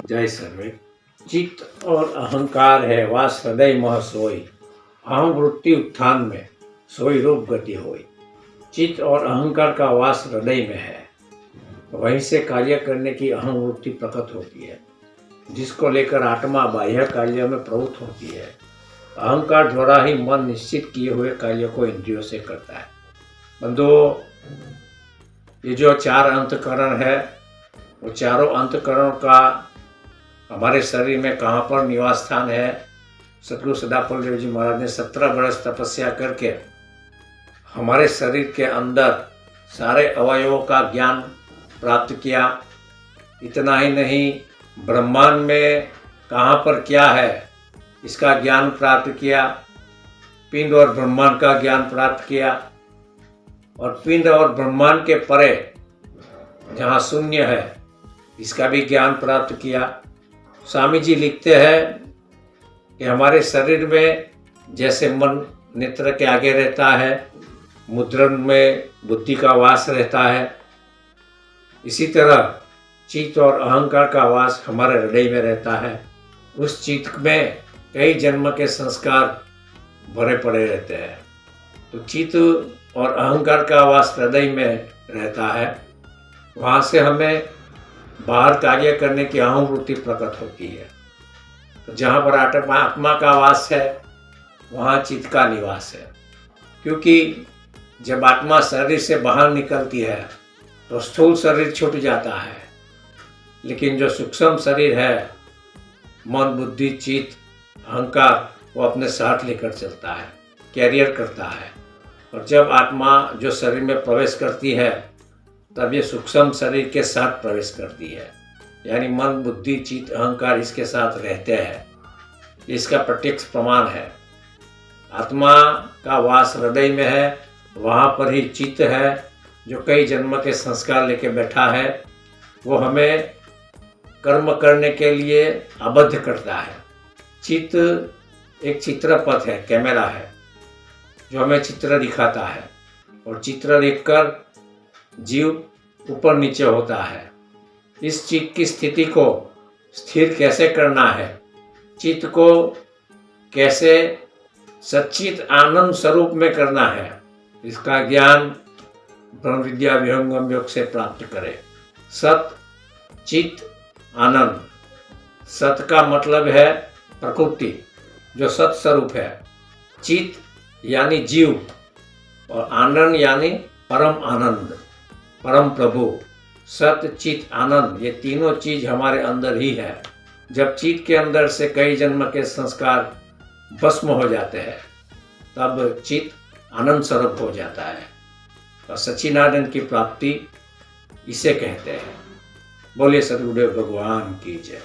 जय सर्वे। चित्त और अहंकार है वास हृदय मह सोई, अहम वृत्ति उत्थान में सोई रूप गति होई। चित्त और अहंकार का वास हृदय में है, वहीं से कार्य करने की अहम वृत्ति प्रकट होती है, जिसको लेकर आत्मा बाह्य कार्य में प्रवृत्त होती है। अहंकार द्वारा ही मन निश्चित किए हुए कार्य को इंद्रियों से करता है। बंधुओं, ये जो चार अंतकरण है, वो चारों अंतकरणों का हमारे शरीर में कहाँ पर निवास स्थान है। सतगुरु सदाफल देव जी महाराज ने 17 वर्ष तपस्या करके हमारे शरीर के अंदर सारे अवयवों का ज्ञान प्राप्त किया। इतना ही नहीं, ब्रह्मांड में कहाँ पर क्या है इसका ज्ञान प्राप्त किया। पिंड और ब्रह्मांड का ज्ञान प्राप्त किया, और पिंड और ब्रह्मांड के परे जहाँ शून्य है इसका भी ज्ञान प्राप्त किया। स्वामी जी लिखते हैं कि हमारे शरीर में जैसे मन नेत्र के आगे रहता है, मुद्रण में बुद्धि का वास रहता है, इसी तरह चित्त और अहंकार का वास हमारे हृदय में रहता है। उस चित्त में कई जन्म के संस्कार भरे पड़े रहते हैं। तो चित्त और अहंकार का वास हृदय में रहता है, वहाँ से हमें बाहर कार्य करने की अहम वृत्ति प्रकट होती है। तो जहाँ पर आत्मा का वास है वहाँ चित्त का निवास है, क्योंकि जब आत्मा शरीर से बाहर निकलती है तो स्थूल शरीर छूट जाता है, लेकिन जो सूक्ष्म शरीर है, मन बुद्धि चित्त अहंकार, वो अपने साथ लेकर चलता है, कैरियर करता है। और जब आत्मा जो शरीर में प्रवेश करती है तब ये सूक्ष्म शरीर के साथ प्रवेश करती है, यानी मन बुद्धि चित्त अहंकार इसके साथ रहते हैं। इसका प्रत्यक्ष प्रमाण है। आत्मा का वास हृदय में है, वहाँ पर ही चित्त है जो कई जन्म के संस्कार लेके बैठा है। वो हमें कर्म करने के लिए आबद्ध करता है। चित्त एक चित्रपथ है, कैमरा है, जो हमें चित्र दिखाता है, और चित्र देखकर जीव ऊपर नीचे होता है। इस चित्त की स्थिति को स्थिर कैसे करना है, चित्त को कैसे सच्चित आनंद स्वरूप में करना है, इसका ज्ञान ब्रह्म विद्या विहंगम योग से प्राप्त करें। सत चित्त आनंद। सत का मतलब है प्रकृति, जो सत स्वरूप है। चित्त यानी जीव, और आनंद यानी परम आनंद, परम प्रभु। सत चित्त आनंद, ये तीनों चीज हमारे अंदर ही है। जब चित्त के अंदर से कई जन्म के संस्कार भस्म हो जाते हैं तब चित्त आनंद स्वरूप हो जाता है, और सच्चिदानंद की प्राप्ति इसे कहते हैं। बोलिए सद्गुरुदेव भगवान की जय।